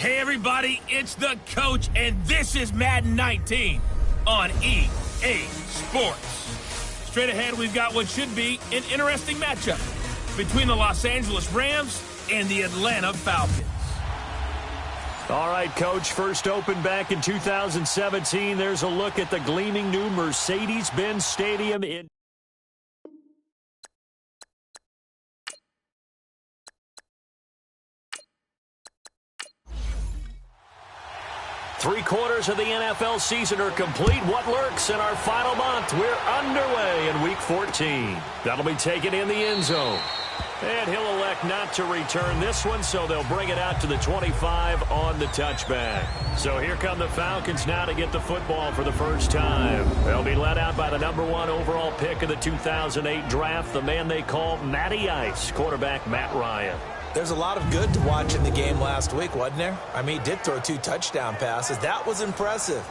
Hey everybody, it's the coach, and this is Madden 19 on EA Sports. Straight ahead, we've got what should be an interesting matchup between the Los Angeles Rams and the Atlanta Falcons. All right, Coach, first opened back in 2017. There's a look at the gleaming new Mercedes-Benz Stadium in... Three-quarters of the NFL season are complete. What lurks in our final month? We're underway in Week 14. That'll be taken in the end zone. And he'll elect not to return this one, so they'll bring it out to the 25 on the touchback. So here come the Falcons now to get the football for the first time. They'll be led out by the #1 overall pick of the 2008 draft, the man they call Matty Ice, quarterback Matt Ryan. There's a lot of good to watch in the game last week, wasn't there? I mean, he did throw 2 touchdown passes. That was impressive.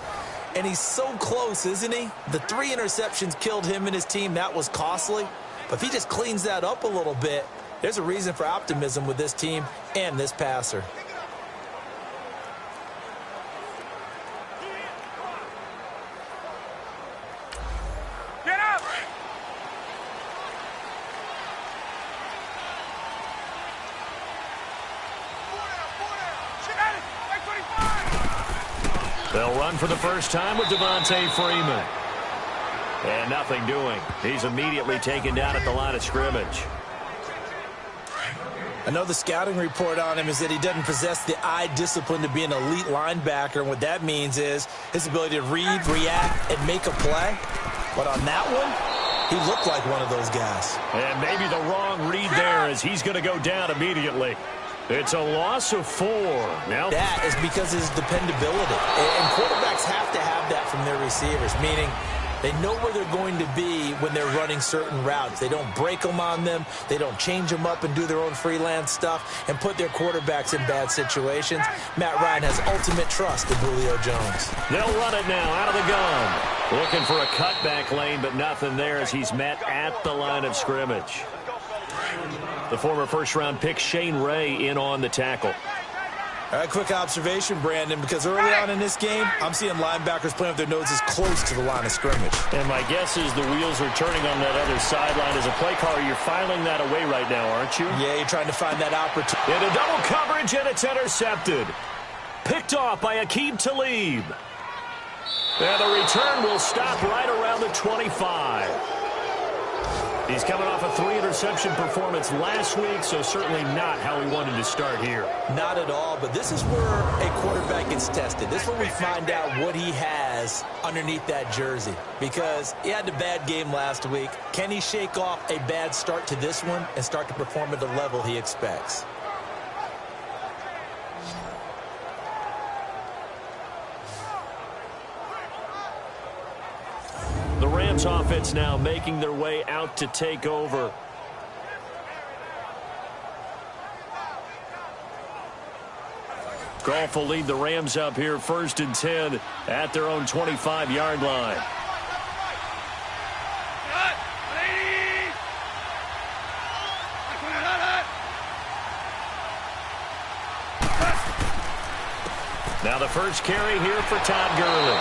And he's so close, isn't he? The 3 interceptions killed him and his team. That was costly. But if he just cleans that up a little bit, there's a reason for optimism with this team and this passer. They'll run for the first time with Devontae Freeman. And nothing doing. He's immediately taken down at the line of scrimmage. I know the scouting report on him is that he doesn't possess the eye discipline to be an elite linebacker. And what that means is his ability to read, react, and make a play. But on that one, he looked like one of those guys. And maybe the wrong read there as he's going to go down immediately. It's a loss of 4. Now that is because of his dependability. And quarterbacks have to have that from their receivers, meaning they know where they're going to be when they're running certain routes. They don't break them on them. They don't change them up and do their own freelance stuff and put their quarterbacks in bad situations. Matt Ryan has ultimate trust in Julio Jones. They'll run it now out of the gun. Looking for a cutback lane, but nothing there as he's met at the line of scrimmage. The former first-round pick Shane Ray in on the tackle. All right, quick observation, Brandon, because early on in this game, I'm seeing linebackers playing with their noses close to the line of scrimmage. And my guess is the wheels are turning on that other sideline. As a play caller, you're filing that away right now, aren't you? Yeah, you're trying to find that opportunity. In a double coverage, and it's intercepted. Picked off by Aqib Talib. And the return will stop right around the 25. He's coming off a 3-interception performance last week, so certainly not how he wanted to start here. Not at all, but this is where a quarterback gets tested. This is where we find out what he has underneath that jersey, because he had a bad game last week. Can he shake off a bad start to this one and start to perform at the level he expects? The Rams offense now making their way out to take over. Goff will lead the Rams up here 1st and 10 at their own 25-yard line. Now the first carry here for Todd Gurley.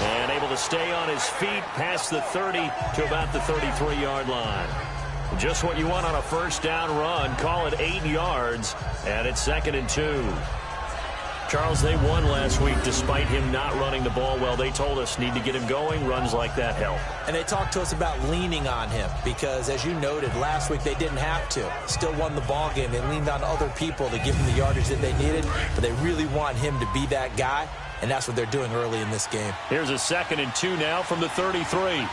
And able to stay on his feet past the 30 to about the 33-yard line. Just what you want on a first down run. Call it 8 yards, and it's 2nd and 2. Charles, they won last week despite him not running the ball well. They told us need to get him going. Runs like that help. And they talked to us about leaning on him because, as you noted, last week they didn't have to. Still won the ball game. They leaned on other people to give him the yardage that they needed, but they really want him to be that guy. And that's what they're doing early in this game. Here's a 2nd and 2 now from the 33.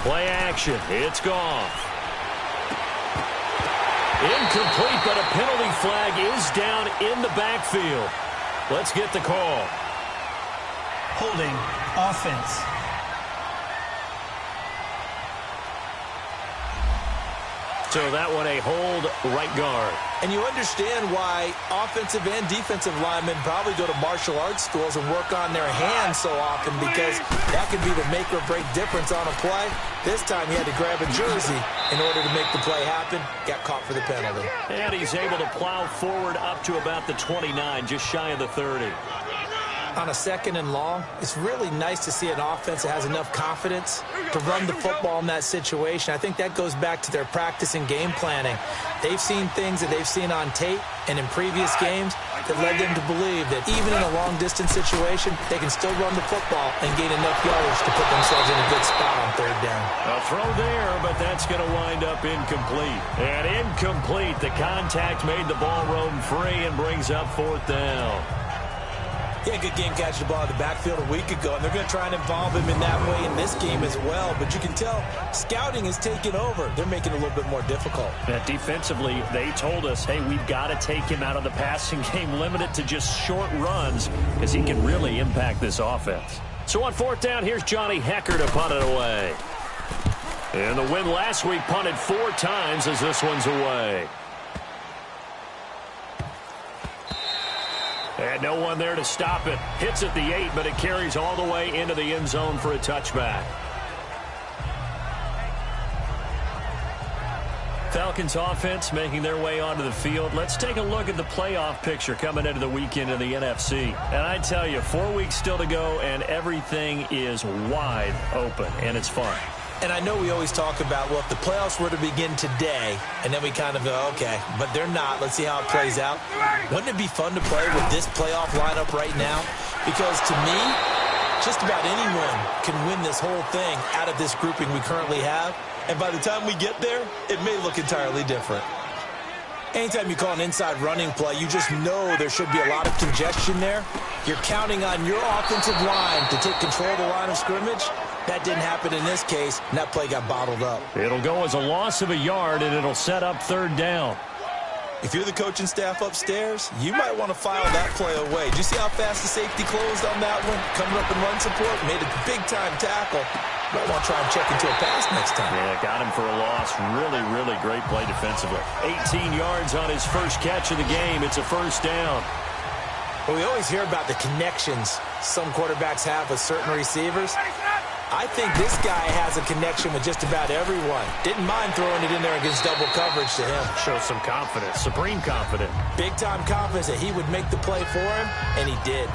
Play action. It's gone. Incomplete, but a penalty flag is down in the backfield. Let's get the call. Holding offense. So that one a hold right guard. And you understand why offensive and defensive linemen probably go to martial arts schools and work on their hands so often, because that could be the make or break difference on a play. This time he had to grab a jersey in order to make the play happen. Got caught for the penalty. And he's able to plow forward up to about the 29, just shy of the 30. On a 2nd and long, it's really nice to see an offense that has enough confidence to run the football in that situation. I think that goes back to their practice and game planning. They've seen things that they've seen on tape and in previous games that led them to believe that even in a long-distance situation, they can still run the football and gain enough yardage to put themselves in a good spot on 3rd down. A throw there, but that's going to wind up incomplete. And incomplete. The contact made the ball roam free and brings up 4th down. He had a good game catching the ball in the backfield a week ago, and they're going to try and involve him in that way in this game as well. But you can tell scouting is taking over. They're making it a little bit more difficult. Defensively, they told us, hey, we've got to take him out of the passing game, limit it to just short runs, because he can really impact this offense. So on 4th down, here's Johnny Hecker to punt it away. And the win last week punted 4 times as this one's away. And no one there to stop it. Hits at the 8, but it carries all the way into the end zone for a touchback. Falcons offense making their way onto the field. Let's take a look at the playoff picture coming into the weekend in the NFC. And I tell you, 4 weeks still to go, and everything is wide open, and it's fun. And I know we always talk about, well, if the playoffs were to begin today, and then we kind of go, okay, but they're not. Let's see how it plays out. Wouldn't it be fun to play with this playoff lineup right now? Because to me, just about anyone can win this whole thing out of this grouping we currently have. And by the time we get there, it may look entirely different. Anytime you call an inside running play, you just know there should be a lot of congestion there. You're counting on your offensive line to take control of the line of scrimmage. That didn't happen in this case, and that play got bottled up. It'll go as a loss of a yard, and it'll set up 3rd down. If you're the coaching staff upstairs, you might want to file that play away. Did you see how fast the safety closed on that one? Coming up in run support, made a big-time tackle. Might want to try and check into a pass next time. Yeah, got him for a loss. Really, really great play defensively. 18 yards on his first catch of the game. It's a 1st down. Well, we always hear about the connections some quarterbacks have with certain receivers. I think this guy has a connection with just about everyone. Didn't mind throwing it in there against double coverage to him. Shows some confidence, supreme confidence. Big-time confidence that he would make the play for him, and he did.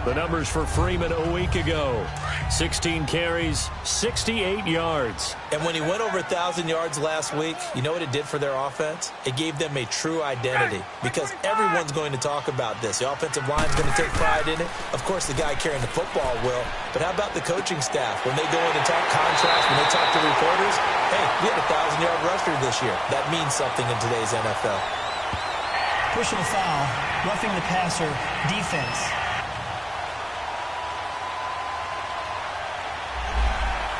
The numbers for Freeman a week ago. 16 carries, 68 yards. And when he went over 1,000 yards last week, you know what it did for their offense? It gave them a true identity, because everyone's going to talk about this. The offensive line's going to take pride in it. Of course, the guy carrying the football will. But how about the coaching staff? When they go in and talk contracts, when they talk to reporters, hey, we had a 1,000-yard rusher this year. That means something in today's NFL. Personal foul, roughing the passer, defense.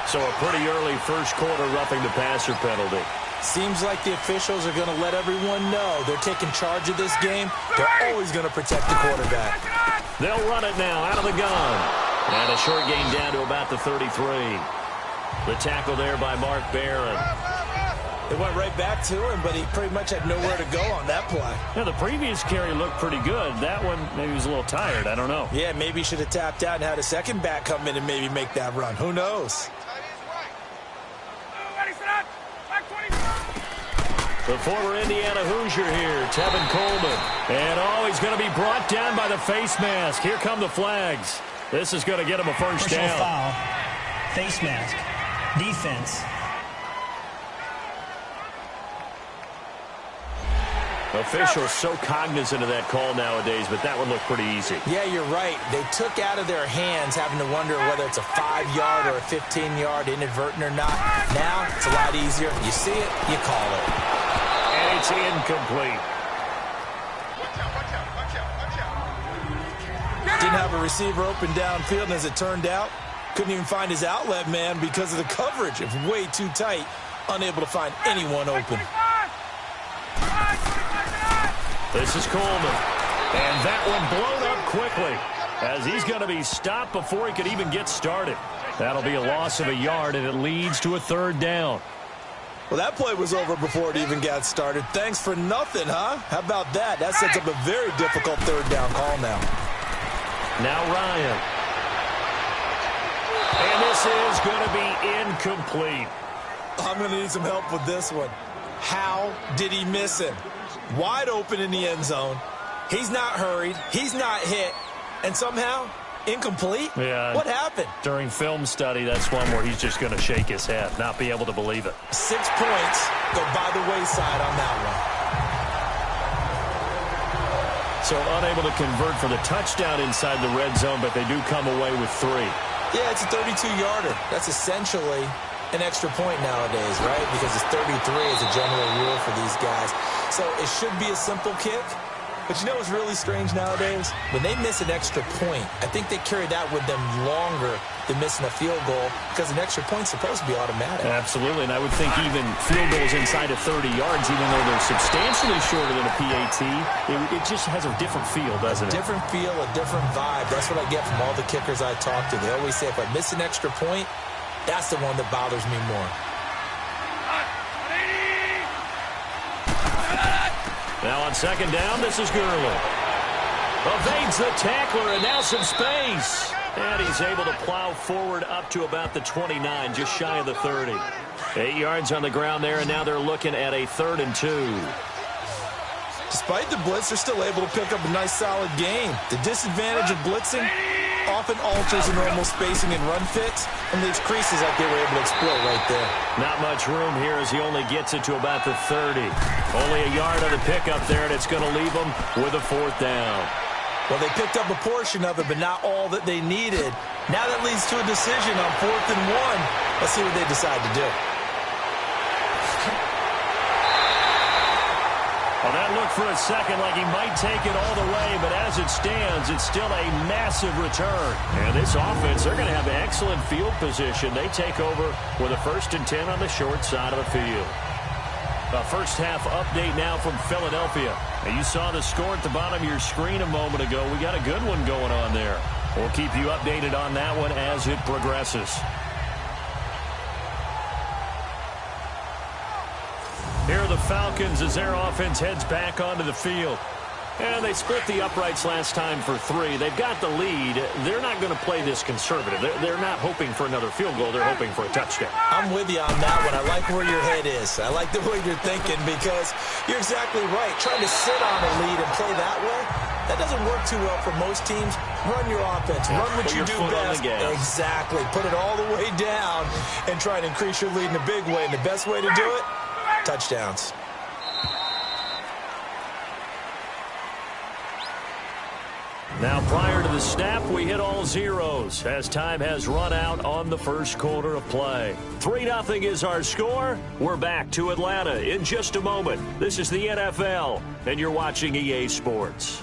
So a pretty early first quarter roughing the passer penalty. Seems like the officials are going to let everyone know they're taking charge of this game. They're always going to protect the quarterback. They'll run it now out of the gun. And a short gain down to about the 33. The tackle there by Mark Barron. It went right back to him, but he pretty much had nowhere to go on that play. Yeah, the previous carry looked pretty good. That one, maybe he was a little tired. I don't know. Yeah, maybe he should have tapped out and had a second back come in and maybe make that run. Who knows? The former Indiana Hoosier here, Tevin Coleman. And, he's going to be brought down by the face mask. Here come the flags. This is going to get him a first Personal down. foul, face mask, defense. Officials so cognizant of that call nowadays, but that one looked pretty easy. Yeah, you're right. They took out of their hands having to wonder whether it's a 5-yard or a 15-yard inadvertent or not. Now, it's a lot easier. You see it, you call it. And it's incomplete. Didn't have a receiver open downfield, and as it turned out, couldn't even find his outlet man because of the coverage. It was way too tight, unable to find anyone open. This is Coleman. And that one blown up quickly as he's going to be stopped before he could even get started. That'll be a loss of a yard, and it leads to a 3rd down. Well, that play was over before it even got started. Thanks for nothing, huh? How about that? That sets up a very difficult third down call now. Now Ryan. And this is going to be incomplete. I'm going to need some help with this one. How did he miss him? Wide open in the end zone. He's not hurried. He's not hit. And somehow, incomplete? Yeah. What happened? During film study, that's one where he's just going to shake his head, not be able to believe it. 6 points go by the wayside on that one. So unable to convert for the touchdown inside the red zone, but they do come away with 3. Yeah, it's a 32-yarder. That's essentially an extra point nowadays, right? Because it's 33 as a general rule for these guys. So it should be a simple kick. But you know what's really strange nowadays? When they miss an extra point, I think they carry that with them longer than missing a field goal because an extra point's supposed to be automatic. Absolutely, and I would think even field goals inside of 30 yards, even though they're substantially shorter than a PAT, it just has a different feel, doesn't it? A different feel, a different vibe. That's what I get from all the kickers I talk to. They always say if I miss an extra point, that's the one that bothers me more. Now on second down, this is Gurley. Evades the tackler, and now some space. And he's able to plow forward up to about the 29, just shy of the 30. 8 yards on the ground there, and now they're looking at a 3rd and 2. Despite the blitz, they're still able to pick up a nice, solid gain. The disadvantage of blitzing often alters the normal spacing and run fits and leaves creases like they were able to exploit right there. Not much room here as he only gets it to about the 30. Only a yard on the pickup there, and it's going to leave them with a 4th down. Well, they picked up a portion of it, but not all that they needed. Now that leads to a decision on 4th and 1. Let's see what they decide to do. Well, that looked for a second like he might take it all the way, but as it stands, it's still a massive return. And this offense, they're going to have excellent field position. They take over with a 1st and 10 on the short side of the field. A first half update now from Philadelphia. Now, you saw the score at the bottom of your screen a moment ago. We got a good one going on there. We'll keep you updated on that one as it progresses. Here are the Falcons as their offense heads back onto the field. And they split the uprights last time for 3. They've got the lead. They're not going to play this conservative. They're not hoping for another field goal. They're hoping for a touchdown. I'm with you on that one. I like where your head is. I like the way you're thinking because you're exactly right. Trying to sit on a lead and play that way, that doesn't work too well for most teams. Run your offense. Run what you do best. Exactly. Put it all the way down and try and increase your lead in a big way. And the best way to do it, touchdowns. Now, prior to the snap, we hit all zeros as time has run out on the first quarter of play. 3-0 is our score. We're back to Atlanta in just a moment. This is the NFL, and you're watching EA Sports.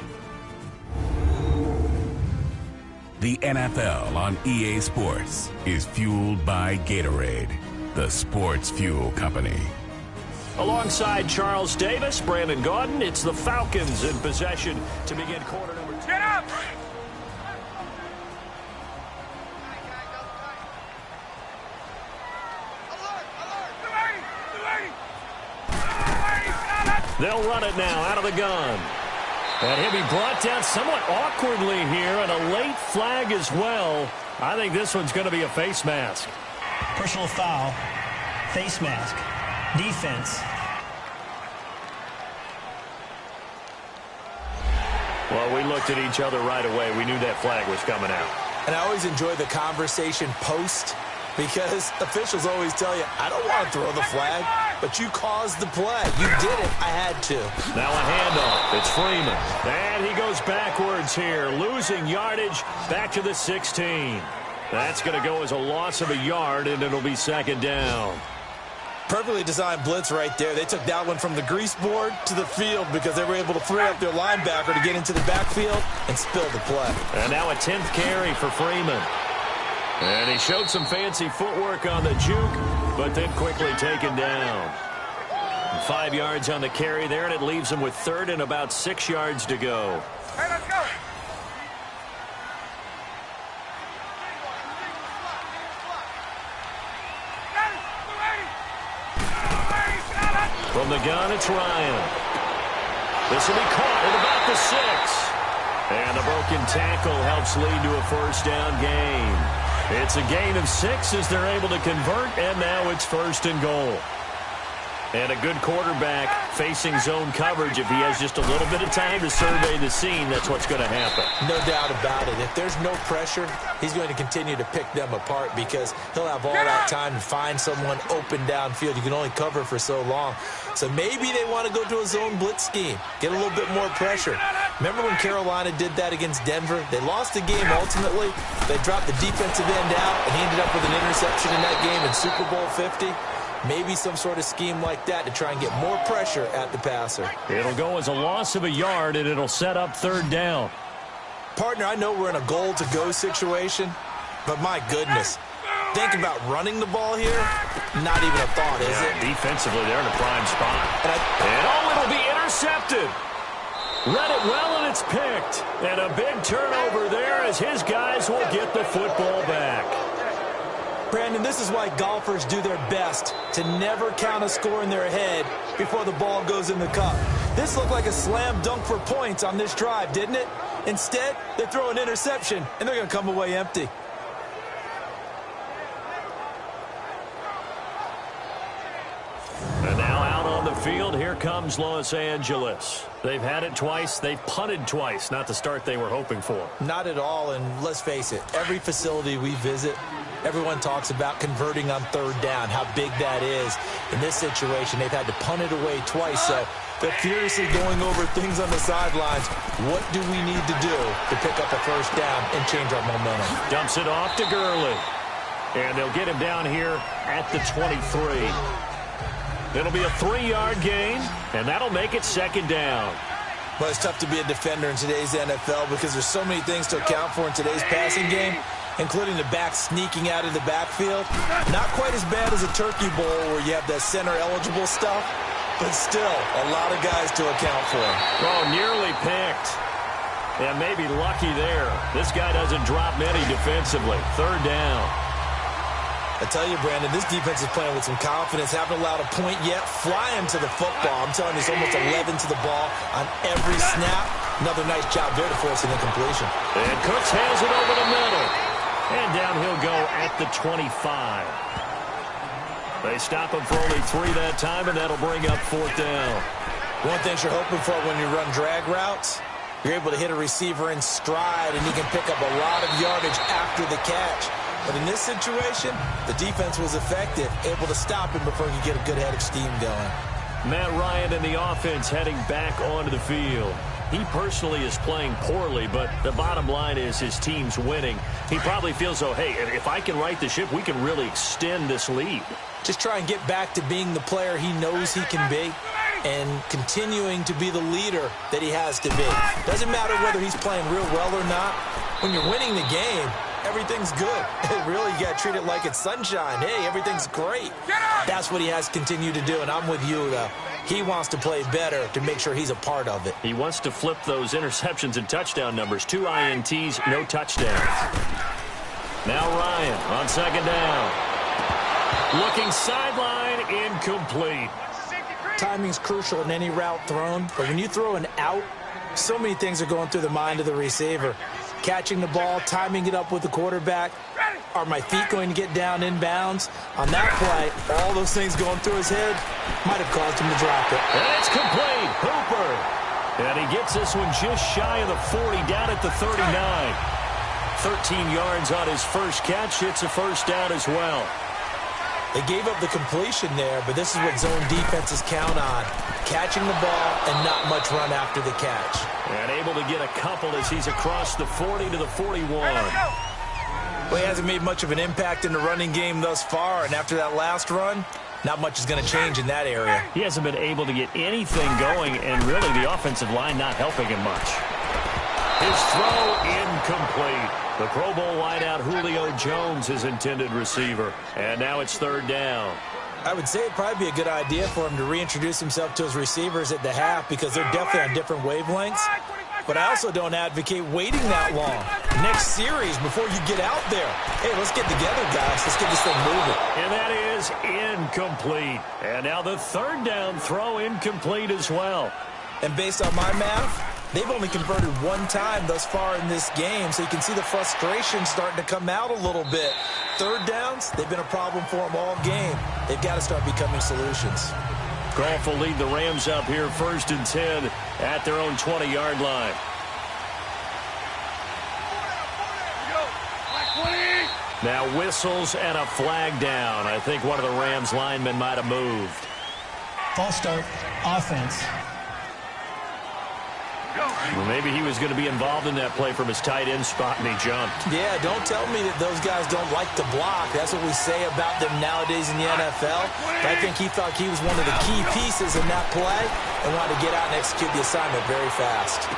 The NFL on EA Sports is fueled by Gatorade, the sports fuel company. Alongside Charles Davis, Brandon Gaudin, it's the Falcons in possession to begin quarter number 2. Get up! They'll run it now out of the gun. And he'll be brought down somewhat awkwardly here, and a late flag as well. I think this one's going to be a face mask. Personal foul, face mask, defense. Well, we looked at each other right away. We knew that flag was coming out. And I always enjoy the conversation post because officials always tell you, I don't want to throw the flag, but you caused the play. You did it. I had to. Now a handoff. It's Freeman. And he goes backwards here, losing yardage back to the 16. That's going to go as a loss of a yard, and it'll be 2nd down. Perfectly designed blitz right there. They took that one from the grease board to the field because they were able to free up their linebacker to get into the backfield and spill the play. And now a 10th carry for Freeman. And he showed some fancy footwork on the juke, but then quickly taken down. 5 yards on the carry there, and it leaves him with 3rd and about 6 yards to go. Hey, let's go! From the gun, it's Ryan. This will be caught at about the 6. And a broken tackle helps lead to a first down gain. It's a gain of 6 as they're able to convert, and now it's 1st and goal. And a good quarterback facing zone coverage. If he has just a little bit of time to survey the scene, that's what's going to happen. No doubt about it. If there's no pressure, he's going to continue to pick them apart because he'll have all that time to find someone open downfield. You can only cover for so long. So maybe they want to go to a zone blitz scheme, get a little bit more pressure. Remember when Carolina did that against Denver? They lost the game ultimately. They dropped the defensive end out, and he ended up with an interception in that game in Super Bowl 50. Maybe some sort of scheme like that to try and get more pressure at the passer. It'll go as a loss of a yard, and it'll set up 3rd down. Partner, I know we're in a goal-to-go situation, but my goodness. Think about running the ball here. Not even a thought, is it? Defensively, they're in a prime spot. And it'll be intercepted. Read it well, and it's picked. And a big turnover there as his guys will get the football back. Brandon, this is why golfers do their best to never count a score in their head before the ball goes in the cup. This looked like a slam dunk for points on this drive, didn't it? Instead, they throw an interception, and they're going to come away empty. And now out on the field, here comes Los Angeles. They've had it twice. They've punted twice. Not the start they were hoping for. Not at all, and let's face it, every facility we visit, everyone talks about converting on 3rd down, how big that is. In this situation, they've had to punt it away twice, so they're furiously going over things on the sidelines. What do we need to do to pick up a 1st down and change our momentum? Dumps it off to Gurley. And they'll get him down here at the 23. It'll be a 3-yard gain, and that'll make it 2nd down. Well, it's tough to be a defender in today's NFL because there's so many things to account for in today's passing game, including the back sneaking out of the backfield. Not quite as bad as a turkey bowl where you have that center-eligible stuff, but still a lot of guys to account for. Oh, nearly picked. And maybe lucky there. This guy doesn't drop many defensively. 3rd down. I tell you, Brandon, this defense is playing with some confidence. Haven't allowed a point yet. Flying to the football. I'm telling you, it's almost 11 to the ball on every snap. Another nice job there to force an incompletion. And Cooks hands it over the middle. And down he'll go at the 25. They stop him for only 3 that time, and that'll bring up 4th down. One thing you're hoping for when you run drag routes, you're able to hit a receiver in stride, and he can pick up a lot of yardage after the catch. But in this situation, the defense was effective, able to stop him before he could get a good head of steam going. Matt Ryan and the offense heading back onto the field. He personally is playing poorly, but the bottom line is his team's winning. He probably feels, oh, hey, if I can right the ship, we can really extend this lead. Just try and get back to being the player he knows he can be and continuing to be the leader that he has to be. Doesn't matter whether he's playing real well or not. When you're winning the game, everything's good. Really, you got to treat it like it's sunshine. Hey, everything's great. That's what he has to continue to do, and I'm with you, though. He wants to play better to make sure he's a part of it. He wants to flip those interceptions and touchdown numbers. 2 INTs, no touchdowns. Now Ryan on 2nd down. Looking sideline, incomplete. Timing's crucial in any route thrown, but when you throw an out, so many things are going through the mind of the receiver. Catching the ball, timing it up with the quarterback. Are my feet going to get down inbounds? On that play, all those things going through his head might have caused him to drop it. And it's complete. Hooper. And he gets this one just shy of the 40, down at the 39. 13 yards on his first catch. It's a 1st down as well. They gave up the completion there, but this is what zone defenses count on. Catching the ball and not much run after the catch. And able to get a couple as he's across the 40 to the 41. Well, he hasn't made much of an impact in the running game thus far, and after that last run, not much is going to change in that area. He hasn't been able to get anything going, and really the offensive line not helping him much. His throw incomplete. The Pro Bowl wideout Julio Jones, his intended receiver. And now it's 3rd down. I would say it'd probably be a good idea for him to reintroduce himself to his receivers at the half because they're definitely on different wavelengths. But I also don't advocate waiting that long. Next series, before you get out there, hey, let's get together, guys. Let's get this thing moving. And that is incomplete. And now the third down throw incomplete as well. And based on my math, they've only converted one time thus far in this game, so you can see the frustration starting to come out a little bit. Third downs, they've been a problem for them all game. They've got to start becoming solutions. Goff will lead the Rams up here 1st and 10 at their own 20-yard line. Now whistles and a flag down. I think one of the Rams linemen might have moved. False start, offense. Well, maybe he was going to be involved in that play from his tight end spot, and he jumped. Yeah, don't tell me that those guys don't like to block. That's what we say about them nowadays in the NFL. But I think he thought he was one of the key pieces in that play and wanted to get out and execute the assignment very fast.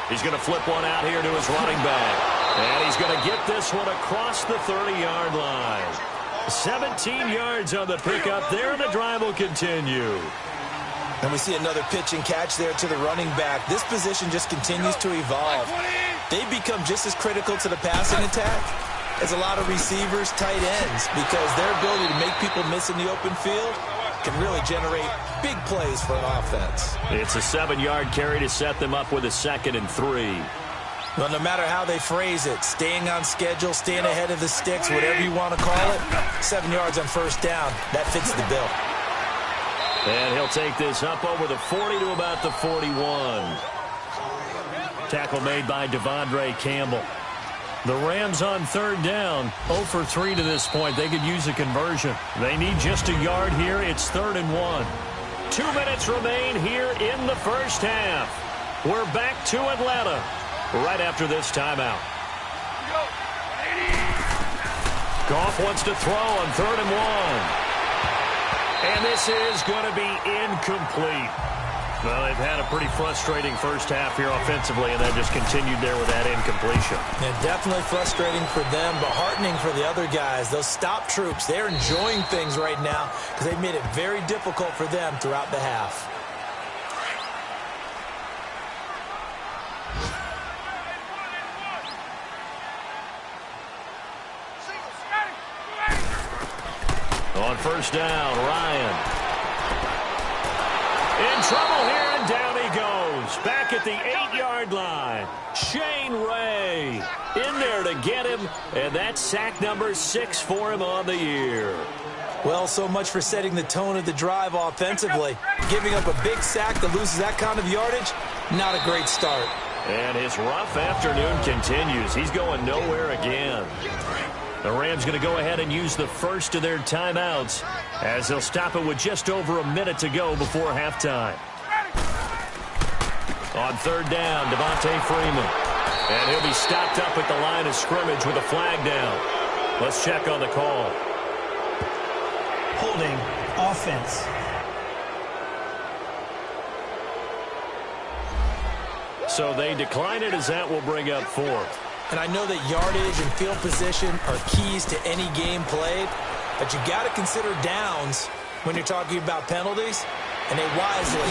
He's going to flip one out here to his running back. And he's going to get this one across the 30-yard line. 17 yards on the pickup there, and the drive will continue. And we see another pitch and catch there to the running back. This position just continues to evolve. They've become just as critical to the passing attack as a lot of receivers, tight ends, because their ability to make people miss in the open field can really generate big plays for an offense. It's a 7-yard carry to set them up with a 2nd and 3. Well, no matter how they phrase it, staying on schedule, staying ahead of the sticks, whatever you want to call it, 7 yards on first down, that fits the bill. And he'll take this up over the 40 to about the 41. Tackle made by Devondre Campbell. The Rams on 3rd down, 0 for 3 to this point. They could use a conversion. They need just a yard here. It's 3rd and 1. 2 minutes remain here in the first half. We're back to Atlanta right after this timeout. Goff wants to throw on 3rd and 1. And this is going to be incomplete. Well, they've had a pretty frustrating first half here offensively, and that just continued there with that incompletion. Yeah, definitely frustrating for them, but heartening for the other guys. Those stop troops, they're enjoying things right now because they've made it very difficult for them throughout the half. On first down, Ryan. In trouble here, and down he goes. Back at the 8-yard line. Shane Ray in there to get him, and that's sack number 6 for him on the year. Well, so much for setting the tone of the drive offensively. Giving up a big sack that loses that kind of yardage, not a great start. And his rough afternoon continues. He's going nowhere again. The Rams going to go ahead and use the first of their timeouts as they'll stop it with just over a minute to go before halftime. On 3rd down, Devontae Freeman. And he'll be stopped up at the line of scrimmage with a flag down. Let's check on the call. Holding, offense. So they decline it as that will bring up 4th. And I know that yardage and field position are keys to any game played, but you got to consider downs when you're talking about penalties, and they wisely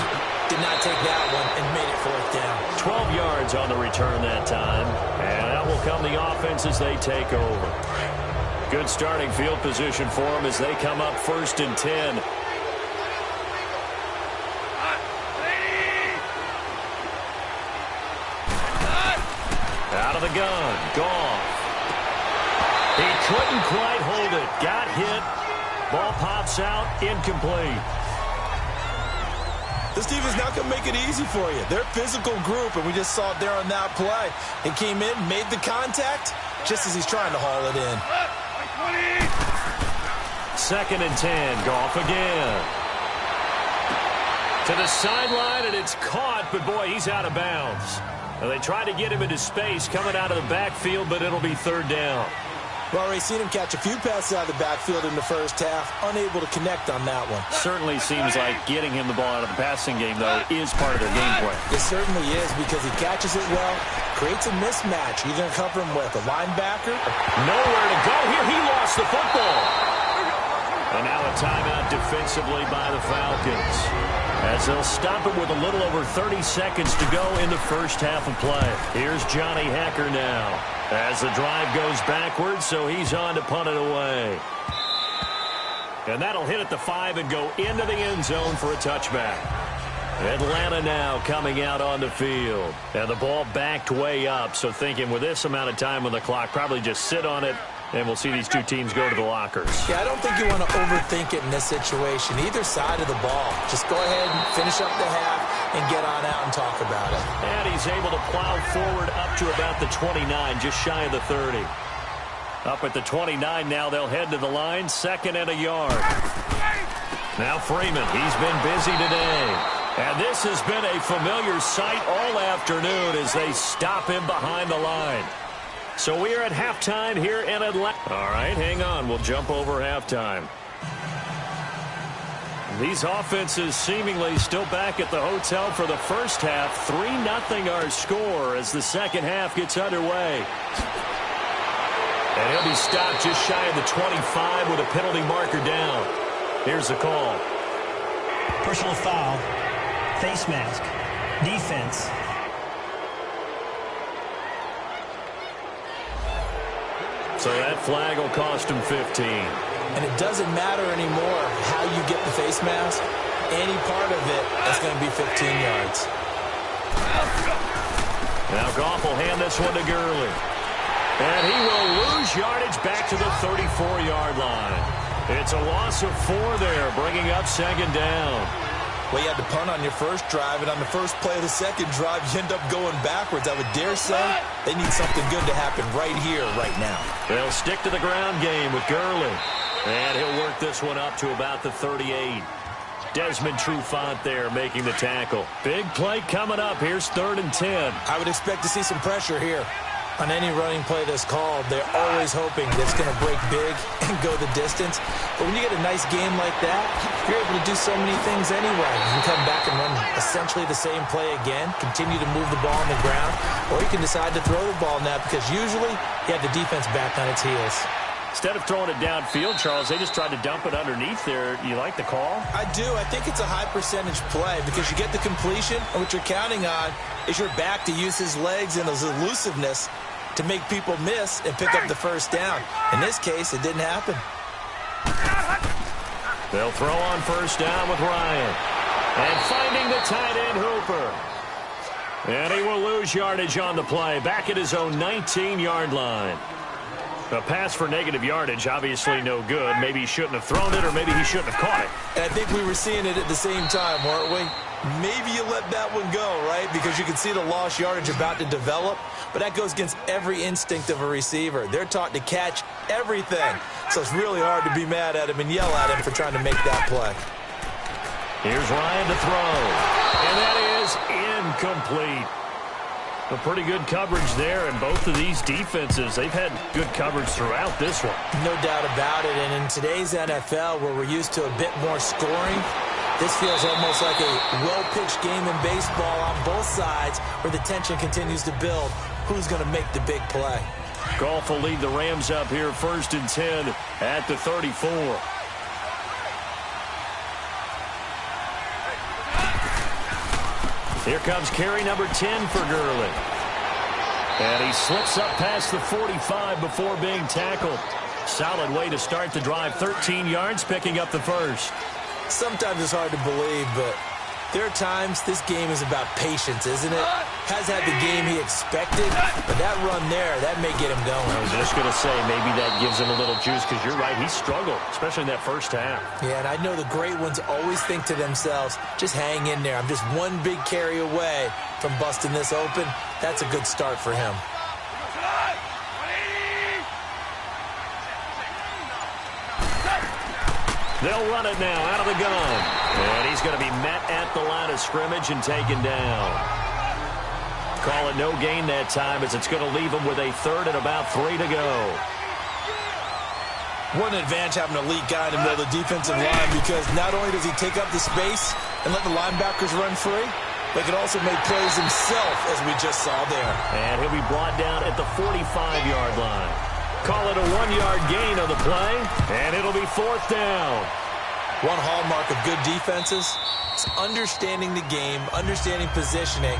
did not take that one and made it 4th down. 12 yards on the return that time, and out will come the offense as they take over. Good starting field position for them as they come up 1st and 10. Out of the gun, Goff. He couldn't quite hold it. Got hit. Ball pops out, incomplete. This team is not going to make it easy for you. They're a physical group, and we just saw it there on that play. He came in, made the contact, just as he's trying to haul it in. 2nd and 10, Goff again. To the sideline, and it's caught, but boy, he's out of bounds. Well, they tried to get him into space coming out of the backfield, but it'll be 3rd down. We've already seen him catch a few passes out of the backfield in the first half, unable to connect on that one. Certainly seems like getting him the ball out of the passing game, though, is part of their game plan. It certainly is because he catches it well, creates a mismatch. You're going to cover him with a linebacker. Nowhere to go here. He lost the football. And now a timeout defensively by the Falcons. as they'll stop it with a little over 30 seconds to go in the first half of play. Here's Johnny Hacker now as the drive goes backwards, so he's on to punt it away. And that'll hit at the 5 and go into the end zone for a touchback. Atlanta now coming out on the field. And the ball backed way up, so thinking with this amount of time on the clock, probably just sit on it, and we'll see these two teams go to the lockers. Yeah, I don't think you want to overthink it in this situation. Either side of the ball. Just go ahead and finish up the half and get on out and talk about it. And he's able to plow forward up to about the 29, just shy of the 30. Up at the 29 now, they'll head to the line, 2nd and a yard. Now Freeman, he's been busy today. And this has been a familiar sight all afternoon as they stop him behind the line. So we are at halftime here in Atlanta. All right, hang on. We'll jump over halftime. These offenses seemingly still back at the hotel for the first half. 3-0 our score as the second half gets underway. And he'll be stopped just shy of the 25 with a penalty marker down. Here's the call. Personal foul. Face mask. Defense. So that flag will cost him 15. And it doesn't matter anymore how you get the face mask. Any part of it is going to be 15 yards. Now Goff will hand this one to Gurley. And he will lose yardage back to the 34-yard line. It's a loss of 4 there, bringing up 2nd down. Well, you had to punt on your first drive, and on the first play of the second drive, you end up going backwards. I would dare say they need something good to happen right here, right now. They'll stick to the ground game with Gurley. And he'll work this one up to about the 38. Desmond Trufant there making the tackle. Big play coming up. Here's 3rd and 10. I would expect to see some pressure here. On any running play that's called, they're always hoping that it's going to break big and go the distance. But when you get a nice game like that, you're able to do so many things anyway. You can come back and run essentially the same play again, continue to move the ball on the ground, or you can decide to throw the ball now because usually you have the defense back on its heels. Instead of throwing it downfield, Charles, they just tried to dump it underneath there. You like the call? I do. I think it's a high-percentage play because you get the completion, and what you're counting on is your back to use his legs and his elusiveness to make people miss and pick up the first down. In this case, it didn't happen. They'll throw on first down with Ryan. And finding the tight end, Hooper. And he will lose yardage on the play, back at his own 19-yard line. A pass for negative yardage, obviously no good. Maybe he shouldn't have thrown it, or maybe he shouldn't have caught it. And I think we were seeing it at the same time, weren't we? Maybe you let that one go, right? Because you can see the lost yardage about to develop. But that goes against every instinct of a receiver. They're taught to catch everything. So it's really hard to be mad at him and yell at him for trying to make that play. Here's Ryan to throw. And that is incomplete. A pretty good coverage there, and both of these defenses, they've had good coverage throughout this one. No doubt about it, and in today's NFL, where we're used to a bit more scoring, this feels almost like a well-pitched game in baseball on both sides, where the tension continues to build. Who's going to make the big play? Goff will lead the Rams up here 1st and 10 at the 34. Here comes carry number 10 for Gurley. And he slips up past the 45 before being tackled. Solid way to start the drive. 13 yards, picking up the first. Sometimes it's hard to believe, but there are times this game is about patience, isn't it? Has had the game he expected, but that run there, that may get him going. I was just going to say, maybe that gives him a little juice, because you're right, he struggled, especially in that first half. Yeah, and I know the great ones always think to themselves, just hang in there. I'm just one big carry away from busting this open. That's a good start for him. They'll run it now out of the gun. And he's going to be met at the line of scrimmage and taken down. Call it no gain that time, as it's going to leave him with a 3rd and about 3 to go. What an advantage having an elite guy in the middle of the defensive line, because not only does he take up the space and let the linebackers run free, but he can also make plays himself, as we just saw there. And he'll be brought down at the 45-yard line. Call it a 1-yard gain on the play, and it'll be 4th down. One hallmark of good defenses is understanding the game, understanding positioning,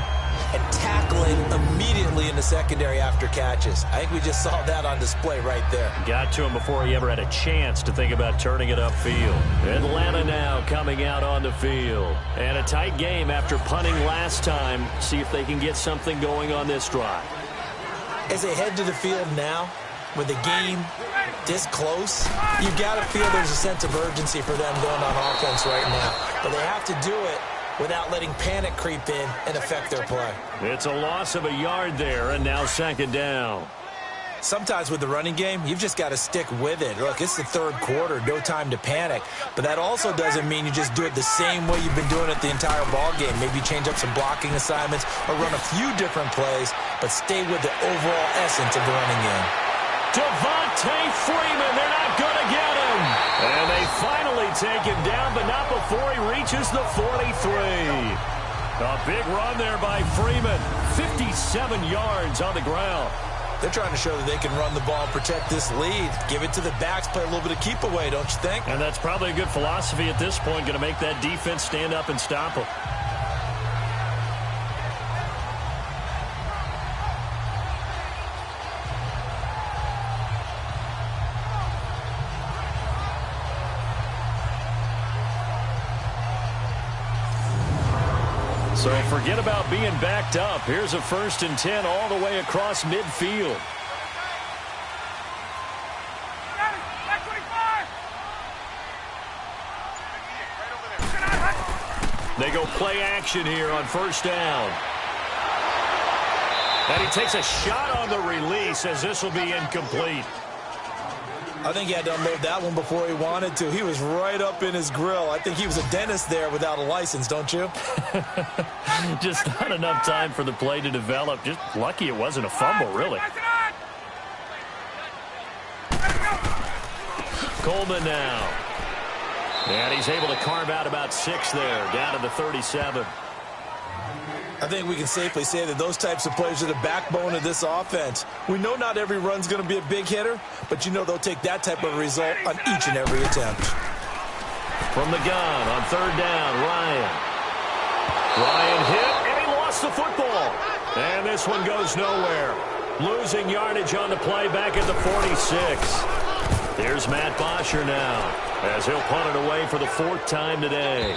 and tackling immediately in the secondary after catches. I think we just saw that on display right there. Got to him before he ever had a chance to think about turning it upfield. Atlanta now coming out on the field. And a tight game after punting last time. See if they can get something going on this drive. As they head to the field now, with the game this close, you got to feel there's a sense of urgency for them going on offense right now. But they have to do it without letting panic creep in and affect their play. It's a loss of a yard there, and now second down. Sometimes with the running game, you've just got to stick with it. Look, it's the third quarter, no time to panic. But that also doesn't mean you just do it the same way you've been doing it the entire ball game. Maybe change up some blocking assignments or run a few different plays, but stay with the overall essence of the running game. Devontae Freeman, they're not going to get him. And they finally take him down, but not before he reaches the 43. A big run there by Freeman. 57 yards on the ground. They're trying to show that they can run the ball and protect this lead. Give it to the backs, play a little bit of keep away, don't you think? And that's probably a good philosophy at this point, going to make that defense stand up and stop them. So forget about being backed up. Here's a 1st and 10 all the way across midfield. They go play action here on 1st down. And he takes a shot on the release as this will be incomplete. I think he had to unload that one before he wanted to. He was right up in his grill. I think he was a dentist there without a license, don't you? Just not enough time for the play to develop. Just lucky it wasn't a fumble, really. Coleman now. And he's able to carve out about 6 there, down to the 37. I think we can safely say that those types of plays are the backbone of this offense. We know not every run's going to be a big hitter, but you know they'll take that type of result on each and every attempt. From the gun on 3rd down, Ryan. Ryan hit, and he lost the football. And this one goes nowhere. Losing yardage on the play back at the 46. Here's Matt Bosher now, as he'll punt it away for the 4th time today.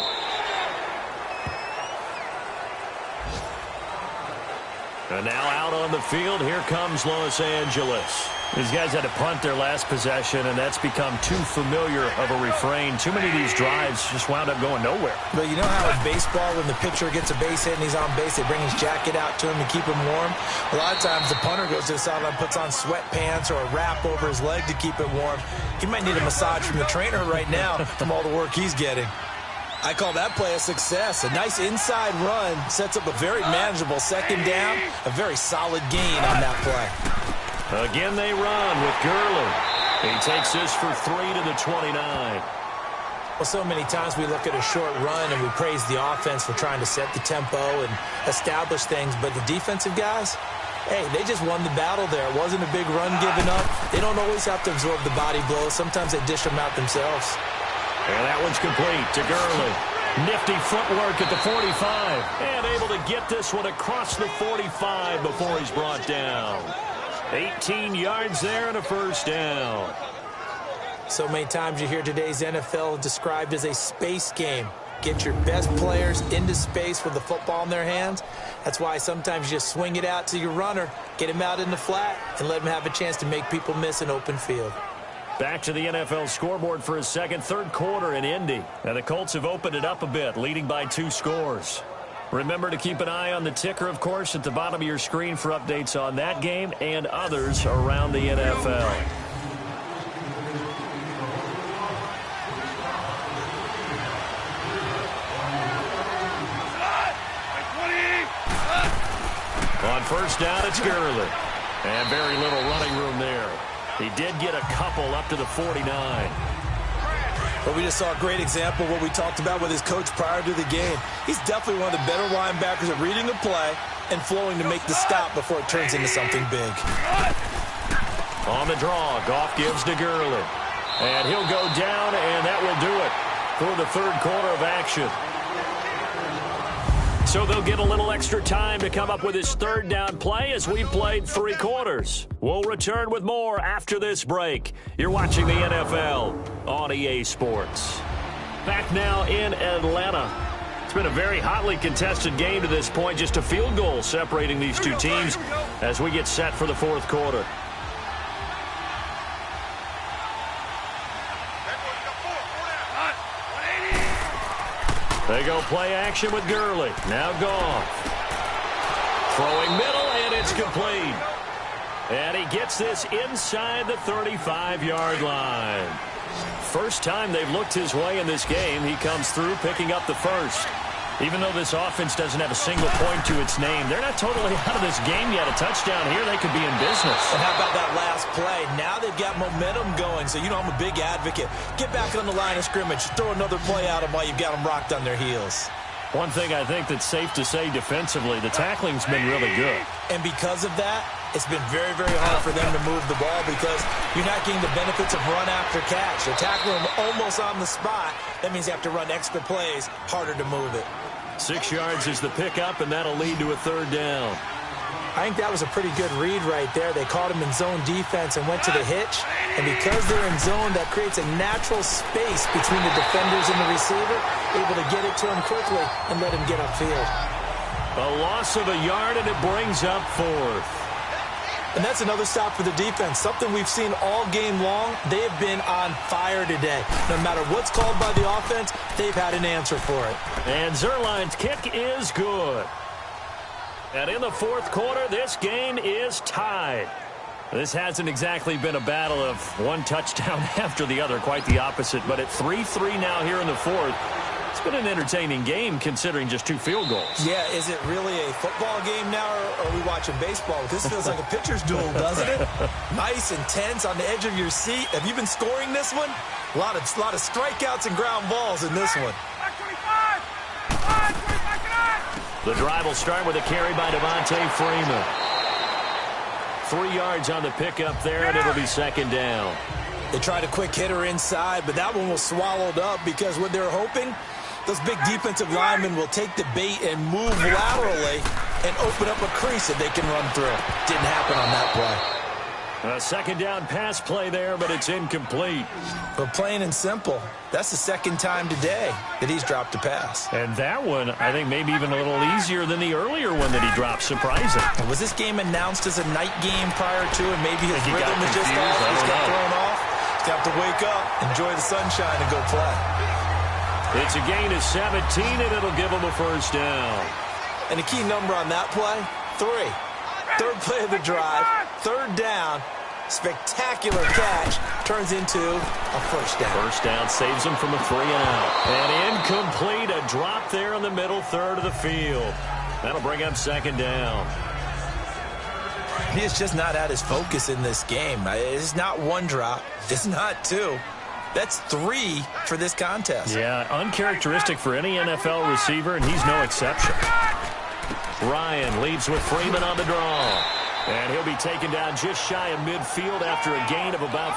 And now out on the field, here comes Los Angeles. These guys had to punt their last possession, and that's become too familiar of a refrain. Too many of these drives just wound up going nowhere. But you know how in baseball, when the pitcher gets a base hit and he's on base, they bring his jacket out to him to keep him warm? A lot of times the punter goes to the sideline, puts on sweatpants or a wrap over his leg to keep it warm. He might need a massage from the trainer right now from all the work he's getting. I call that play a success. A nice inside run sets up a very manageable 2nd down, a very solid gain on that play. Again they run with Gurley. He takes this for 3 to the 29. Well, so many times we look at a short run and we praise the offense for trying to set the tempo and establish things, but the defensive guys, hey, they just won the battle there. It wasn't a big run given up. They don't always have to absorb the body blows. Sometimes they dish them out themselves. And that one's complete to Gurley. Nifty footwork at the 45. And able to get this one across the 45 before he's brought down. 18 yards there and a 1st down. So many times you hear today's NFL described as a space game. Get your best players into space with the football in their hands. That's why sometimes you just swing it out to your runner, get him out in the flat, and let him have a chance to make people miss an open field. Back to the NFL scoreboard for his 3rd quarter in Indy. And the Colts have opened it up a bit, leading by 2 scores. Remember to keep an eye on the ticker, of course, at the bottom of your screen for updates on that game and others around the NFL. On 1st down, it's Gurley. And very little running room there. He did get a couple up to the 49. But we just saw a great example of what we talked about with his coach prior to the game. He's definitely one of the better linebackers at reading the play and flowing to make the stop before it turns into something big. On the draw, Goff gives to Gurley. And he'll go down, and that will do it. for the third quarter of action. So they'll get a little extra time to come up with his third down play as we played 3 quarters. We'll return with more after this break. You're watching the NFL on EA Sports. Back now in Atlanta. It's been a very hotly contested game to this point. Just a field goal separating these two teams as we get set for the fourth quarter. They go play action with Gurley. Now Goff. Throwing middle, and it's complete. And he gets this inside the 35-yard line. First time they've looked his way in this game. He comes through picking up the first. Even though this offense doesn't have a single point to its name, they're not totally out of this game yet. A touchdown here, they could be in business. And how about that last play? Now they've got momentum going. So, I'm a big advocate. Get back on the line of scrimmage. Throw another play at them while you've got them rocked on their heels. One thing I think that's safe to say defensively, the tackling's been really good. And because of that, it's been very, very hard for them to move the ball because you're not getting the benefits of run after catch. They're tackling them almost on the spot. That means you have to run extra plays, harder to move it. 6 yards is the pickup, and that'll lead to a third down. I think that was a pretty good read right there. They caught him in zone defense and went to the hitch. And because they're in zone, that creates a natural space between the defenders and the receiver, able to get it to him quickly and let him get upfield. A loss of a yard, and it brings up fourth. And that's another stop for the defense. Something we've seen all game long. They have been on fire today. No matter what's called by the offense, they've had an answer for it. And Zerline's kick is good. And in the fourth quarter, this game is tied. This hasn't exactly been a battle of one touchdown after the other. Quite the opposite. But at 3-3 now here in the fourth, it's been an entertaining game considering just 2 field goals. Yeah, is it really a football game now, or are we watching baseball? This feels like a pitcher's duel, doesn't it? Nice and tense on the edge of your seat. Have you been scoring this one? A lot of strikeouts and ground balls in this one. The drive will start with a carry by Devontae Freeman. 3 yards on the pickup there, and it'll be second down. They tried a quick hitter inside, but that one was swallowed up because what they're hoping, those big defensive linemen will take the bait and move laterally and open up a crease that they can run through. Didn't happen on that play. A second down pass play there, but it's incomplete. But plain and simple, that's the second time today that he's dropped a pass. And that one, I think, maybe even a little easier than the earlier one that he dropped. Surprising. Was this game announced as a night game prior to, and maybe his rhythm is just off? He's got thrown off. He's got to wake up, enjoy the sunshine, and go play. It's a gain of 17, and it'll give him a first down. And the key number on that play, 3. Third play of the drive, third down, spectacular catch, turns into a first down. First down saves him from a 3-and-out. And incomplete, a drop there in the middle third of the field. That'll bring up second down. He is just not at his focus in this game. It's not 1 drop. It's not 2. That's 3 for this contest. Yeah, uncharacteristic for any NFL receiver, and he's no exception. Ryan leads with Freeman on the draw. And he'll be taken down just shy of midfield after a gain of about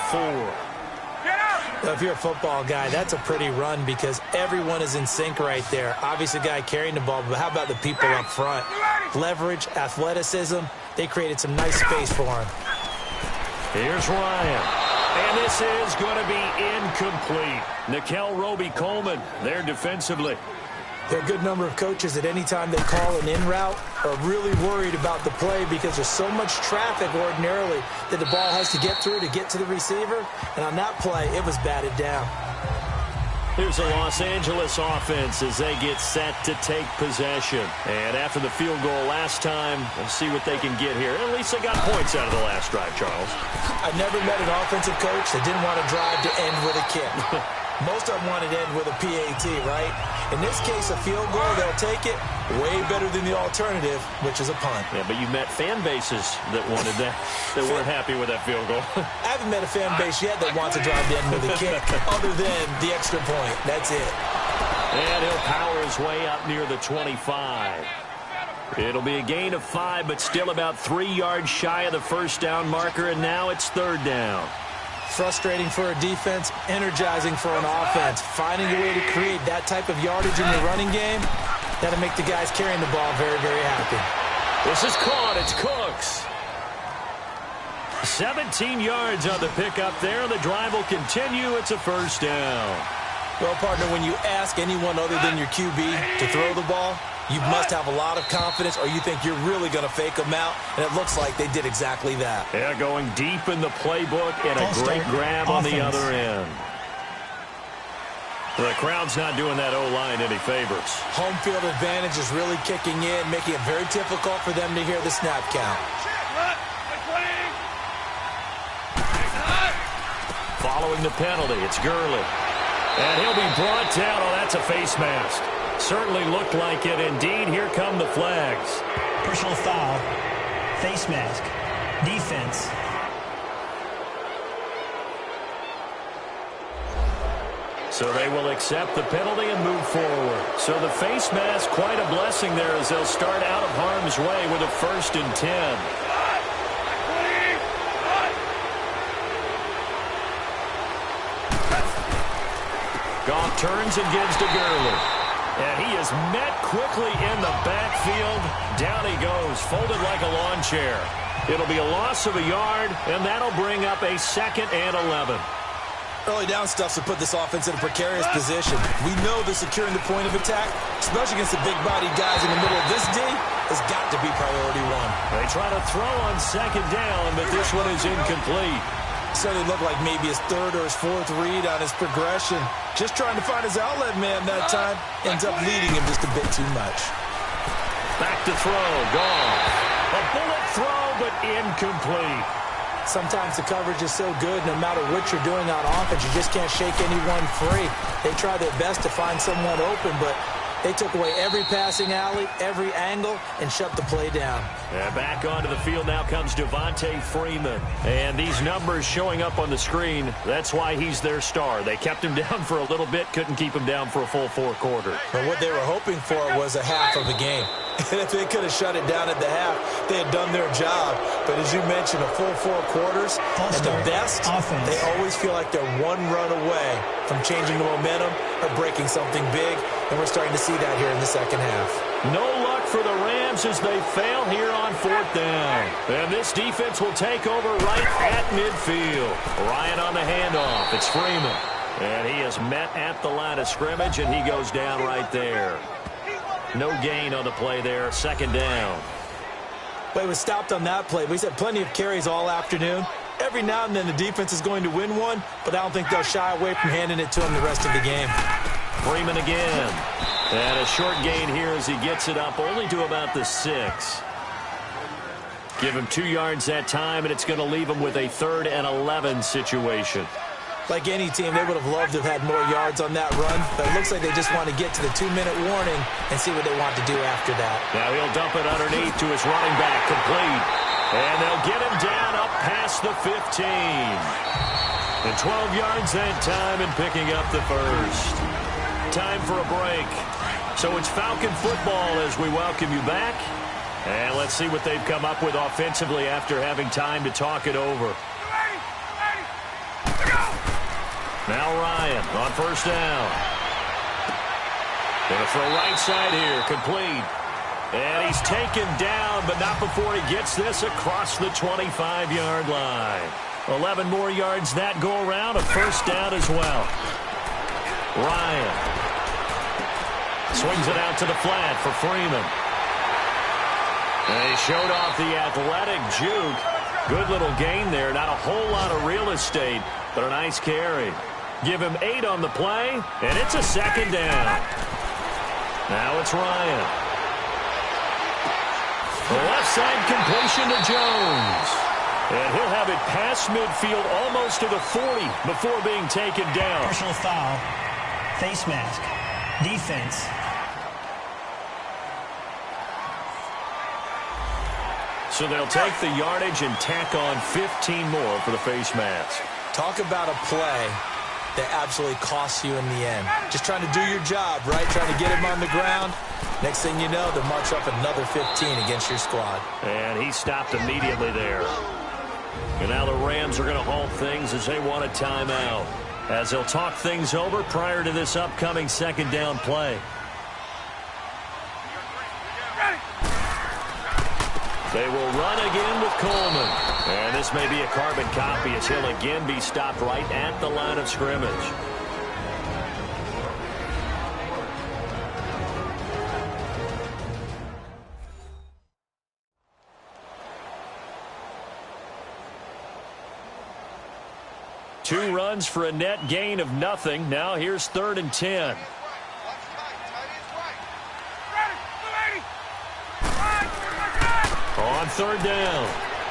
4. If you're a football guy, that's a pretty run because everyone is in sync right there. Obviously, the guy carrying the ball, but how about the people up front? Leverage, athleticism, they created some nice space for him. Here's Ryan. And this is going to be incomplete. Nikel Roby-Coleman there defensively. There are a good number of coaches that any time they call an in route are really worried about the play because there's so much traffic ordinarily that the ball has to get through to get to the receiver. And on that play, it was batted down. Here's the Los Angeles offense as they get set to take possession. And after the field goal last time, we'll see what they can get here. At least they got points out of the last drive, Charles. I've never met an offensive coach that didn't want to drive to end with a kick. Most of them wanted to end with a PAT, right? In this case, a field goal, they'll take it. Way better than the alternative, which is a punt. Yeah, but you met fan bases that wanted that, that weren't happy with that field goal. I haven't met a fan base yet that wants to drive to end with a kick, other than the extra point. That's it. And he'll power his way up near the 25. It'll be a gain of 5, but still about 3 yards shy of the first down marker, and now it's third down. Frustrating for a defense, energizing for an offense. Finding a way to create that type of yardage in your running game, that'll make the guys carrying the ball very, very happy. This is caught. It's Cooks. 17 yards on the pickup there. The drive will continue. It's a first down. Well, partner, when you ask anyone other than your QB to throw the ball, you must have a lot of confidence, or you think you're really going to fake them out, and it looks like they did exactly that. Yeah, going deep in the playbook and a great grab on the other end. The crowd's not doing that O-line any favors. Home field advantage is really kicking in, making it very difficult for them to hear the snap count. Following the penalty, it's Gurley. And he'll be brought down. Oh, that's a face mask. Certainly looked like it. Indeed, here come the flags. Personal foul, face mask, defense. So they will accept the penalty and move forward. So the face mask, quite a blessing there as they'll start out of harm's way with a 1st and 10. Goff turns and gives to Gurley. And he is met quickly in the backfield. Down he goes, folded like a lawn chair. It'll be a loss of a yard, and that'll bring up a 2nd and 11. Early down stuff to put this offense in a precarious position. We know that securing the point of attack, especially against the big-bodied guys in the middle of this D, has got to be priority one. They try to throw on 2nd down, but this one is incomplete. Certainly looked like maybe his 3rd or his 4th read on his progression. Just trying to find his outlet man that time. Ends up leading him just a bit too much. Back to throw. Gone. A bullet throw, but incomplete. Sometimes the coverage is so good, no matter what you're doing on offense, you just can't shake anyone free. They try their best to find someone open, but they took away every passing alley, every angle, and shut the play down. And back onto the field now comes Devontae Freeman. And these numbers showing up on the screen, that's why he's their star. They kept him down for a little bit, couldn't keep him down for a full 4 quarters. But what they were hoping for was a half of a game. And if they could have shut it down at the half, they had done their job. But as you mentioned, a full 4 quarters, and the best, offense. They always feel like they're one run away from changing the momentum or breaking something big. And we're starting to see that here in the second half. No luck for the Rams as they fail here on 4th down. And this defense will take over right at midfield. Ryan on the handoff. It's Freeman. And he is met at the line of scrimmage, and he goes down right there. No gain on the play there. 2nd down. But he was stopped on that play. But he's had plenty of carries all afternoon. Every now and then the defense is going to win one, but I don't think they'll shy away from handing it to him the rest of the game. Freeman again. And a short gain here as he gets it up only to about the 6. Give him 2 yards that time, and it's going to leave him with a 3rd and 11 situation. Like any team, they would have loved to have had more yards on that run, but it looks like they just want to get to the 2-minute warning and see what they want to do after that. Now he'll dump it underneath to his running back, complete. And they'll get him down up past the 15. And 12 yards that time and picking up the 1st. Time for a break. So it's Falcon football as we welcome you back. And let's see what they've come up with offensively after having time to talk it over. Now Ryan on 1st down. Going to throw right side here, complete. And he's taken down, but not before he gets this across the 25-yard line. 11 more yards that go around, a 1st down as well. Ryan swings it out to the flat for Freeman. And he showed off the athletic juke. Good little gain there. Not a whole lot of real estate, but a nice carry. Give him 8 on the play, and it's a 2nd down. Now it's Ryan. The left side completion to Jones. And he'll have it past midfield almost to the 40 before being taken down. Personal foul, face mask, defense. So they'll take the yardage and tack on 15 more for the face mask. Talk about a play that absolutely costs you in the end. Just trying to do your job, right? Trying to get him on the ground. Next thing you know, they'll march up another 15 against your squad. And he stopped immediately there. And now the Rams are going to halt things as they want a timeout, as they'll talk things over prior to this upcoming second down play. They will run again with Coleman. And this may be a carbon copy as he'll again be stopped right at the line of scrimmage. Two runs for a net gain of nothing. Now here's 3rd and 10. On 3rd down,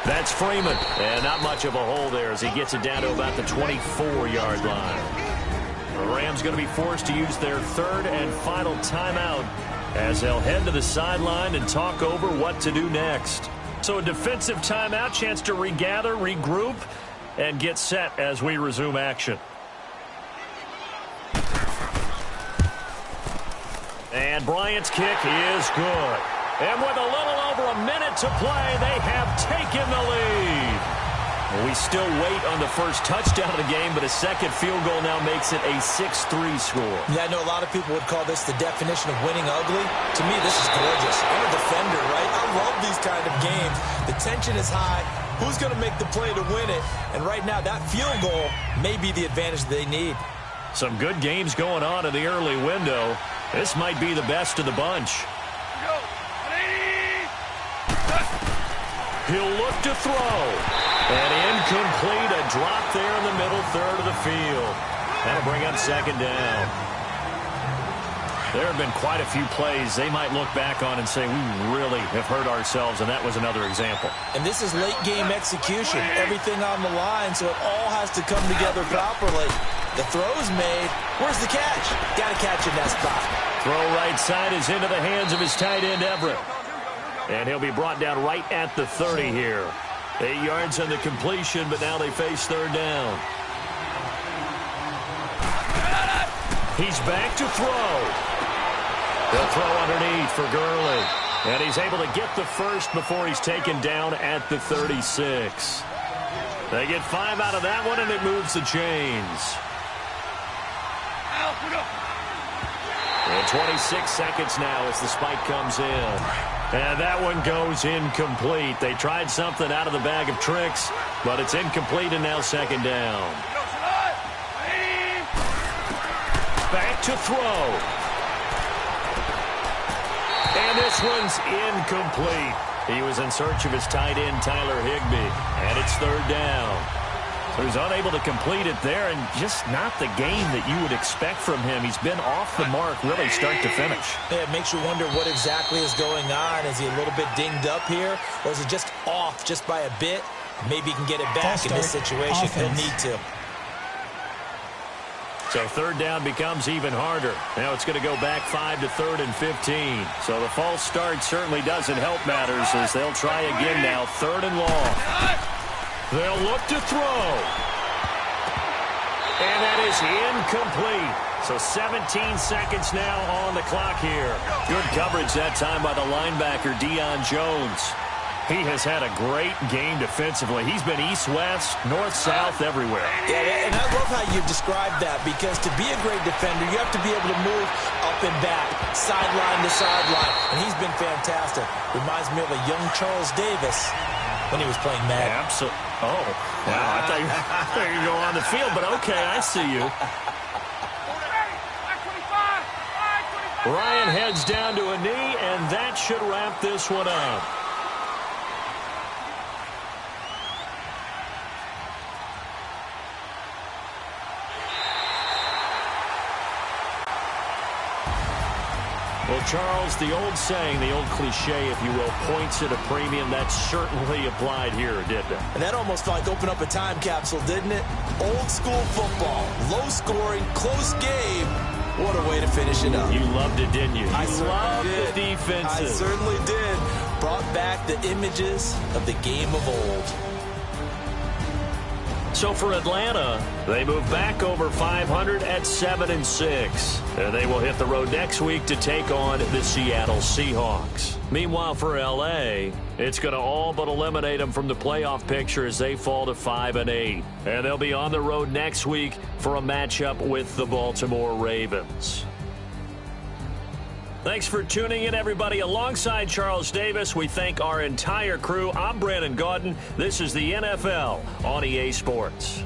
that's Freeman. And not much of a hole there as he gets it down to about the 24-yard line. The Rams going to be forced to use their 3rd and final timeout as they'll head to the sideline and talk over what to do next. So a defensive timeout, chance to regather, regroup, and get set as we resume action. And Bryant's kick is good. And with a little over a minute to play, they have taken the lead. We still wait on the first touchdown of the game, but a second field goal now makes it a 6-3 score. Yeah, I know a lot of people would call this the definition of winning ugly. To me, this is gorgeous. I'm a defender, right? I love these kind of games. The tension is high. Who's going to make the play to win it? And right now, that field goal may be the advantage they need. Some good games going on in the early window. This might be the best of the bunch. He'll look to throw. And incomplete, a drop there in the middle third of the field. That'll bring up 2nd down. There have been quite a few plays they might look back on and say, we really have hurt ourselves, and that was another example. And this is late game execution. Everything on the line, so it all has to come together properly. The throw's made. Where's the catch? Got to catch in that spot. Throw right side is into the hands of his tight end, Everett. And he'll be brought down right at the 30 here. 8 yards on the completion, but now they face 3rd down. He's back to throw. They'll throw underneath for Gurley. And he's able to get the first before he's taken down at the 36. They get 5 out of that one, and it moves the chains. And 26 seconds now as the spike comes in. And that one goes incomplete. They tried something out of the bag of tricks, but it's incomplete, and now 2nd down. Back to throw. And this one's incomplete. He was in search of his tight end, Tyler Higbee. And it's 3rd down. So he's unable to complete it there, and just not the game that you would expect from him. He's been off the mark really start to finish. Yeah, it makes you wonder what exactly is going on. Is he a little bit dinged up here, or is it just off just by a bit? Maybe he can get it back in this situation. He'll need to. So 3rd down becomes even harder. Now it's going to go back 5 to 3rd and 15. So the false start certainly doesn't help matters as they'll try again now. 3rd and long. They'll look to throw. And that is incomplete. So 17 seconds now on the clock here. Good coverage that time by the linebacker, Deion Jones. He has had a great game defensively. He's been east-west, north-south, everywhere. Yeah, and I love how you described that, because to be a great defender, you have to be able to move up and back, sideline to sideline, and he's been fantastic. Reminds me of a young Charles Davis when he was playing Madden. Yeah, absolutely. Oh, wow. I thought you were going to go on the field, but okay, I see you. Ryan heads down to a knee, and that should wrap this one up. Well, Charles, the old saying, the old cliche, if you will, points at a premium, that certainly applied here, didn't it? And that almost felt like open up a time capsule, didn't it? Old school football, low scoring, close game. What a way to finish it up. You loved it, didn't you? I You loved the defenses. I certainly did. Brought back the images of the game of old. So for Atlanta, they move back over 500 at 7-6. And they will hit the road next week to take on the Seattle Seahawks. Meanwhile, for L.A., it's going to all but eliminate them from the playoff picture as they fall to 5-8. And they'll be on the road next week for a matchup with the Baltimore Ravens. Thanks for tuning in, everybody. Alongside Charles Davis, we thank our entire crew. I'm Brandon Gaudin. This is the NFL on EA Sports.